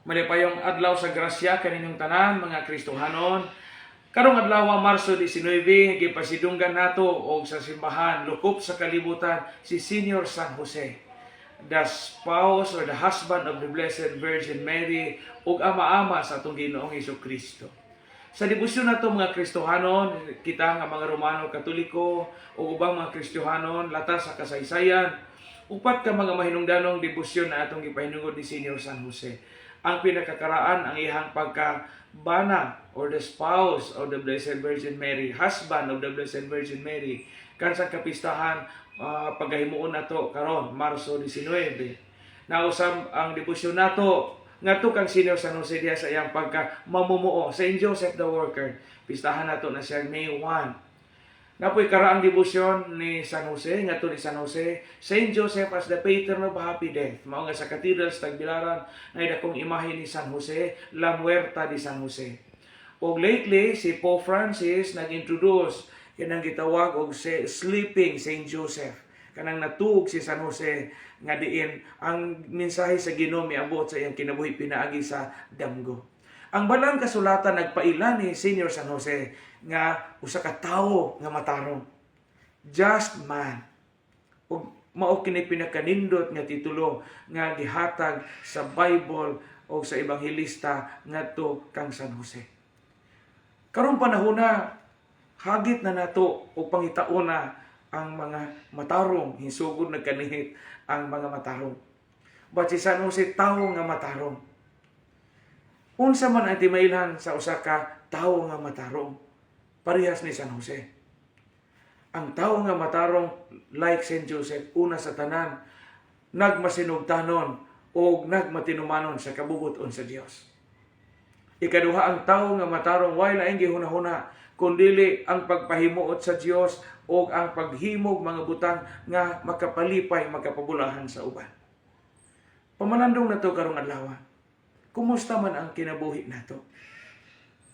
Malipayong adlaw sa grasya kaninyong tanan mga Kristohanon. Karong adlaw Marso 19, gipasidunggan nato og sa simbahan lukop sa kalibutan si Senior San Jose, the spouse or the husband of the Blessed Virgin Mary ug ama-ama sa atong Ginoong Hesukristo. Sa debosyon nato mga Kristohanon, kita nga mga Romano Katoliko o ubang mga Kristohanon latas sa kasaysayan, upat ka mga mahinungdanong debosyon na atong gipahinungod ni Senior San Jose. Ang pinakakaraan ang ihang pagkabana or the spouse of the Blessed Virgin Mary, husband of the Blessed Virgin Mary, kansang kapistahan pagahimuon nato karon Marso 19. Nausab ang debosyon nato ngadto kang Senior San Jose diha sa iyang pagka mamumuo, Saint Joseph the Worker. Pistahan nato na siya May 1. Napoy karaang debosyon ni San Jose, ngadto ni San Jose, Saint Joseph as the patron of happy death. Mao nga sa Cathedral sa Tagbilaran na dakong imahe ni San Jose, La Muerta de San Jose. Og lately si Pope Francis nag-introduce kanang gitawag og sleeping Saint Joseph. Kanang natuog si San Jose nga diin ang mensahe sa Ginoo miabot sa iyang kinabuhi pinaagi sa damgo. Ang balang kasulatan nagpailan ni Senior San Jose nga usa ka tawo nga matarong, just man. Ug mao kini pinakanindot nga titulo nga gihatag sa Bible o sa ebanghelista ngadto kang San Jose. Karong panahona hagit na nato o pangitaon na ang mga matarong, hisugod nagkanihit ang mga matarong. But si San Jose tawo nga matarong. Unsa man ang timailhan sa usa ka tawo nga matarong? Parehas ni San Jose. Ang tawo nga matarong like Saint Joseph, una sa tanan, nagmasinugtanon o nagmatinumanon sa kabubuton sa Dios. Ikaduha, ang tawo nga matarong way laing gihuna-huna kundili ang pagpahimuot sa Dios o ang paghimog mga butang nga makapalipay, makapabulahan sa uban. Pamalandong nato karong adlaw. Kumusta man ang kinabuhi nato?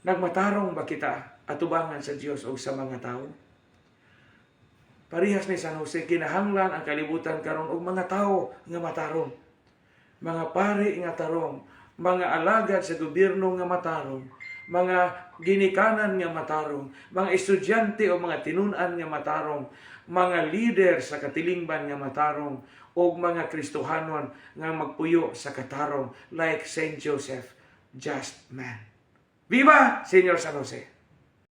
Nagmatarong ba kita atubangan sa Dios o sa mga tao? Parehas ni San Jose, kinahanglan ang kalibutan karon og mga tao nga matarong. Mga pari nga tarong, mga alagad sa gobyerno nga matarong, mga ginikanan nga matarong, mga estudyante o mga tinun-an nga matarong, mga leader sa katilingban nga matarong, o mga Kristohanon nga magpuyo sa katarong like Saint Joseph, just man. Viva Senior San Jose!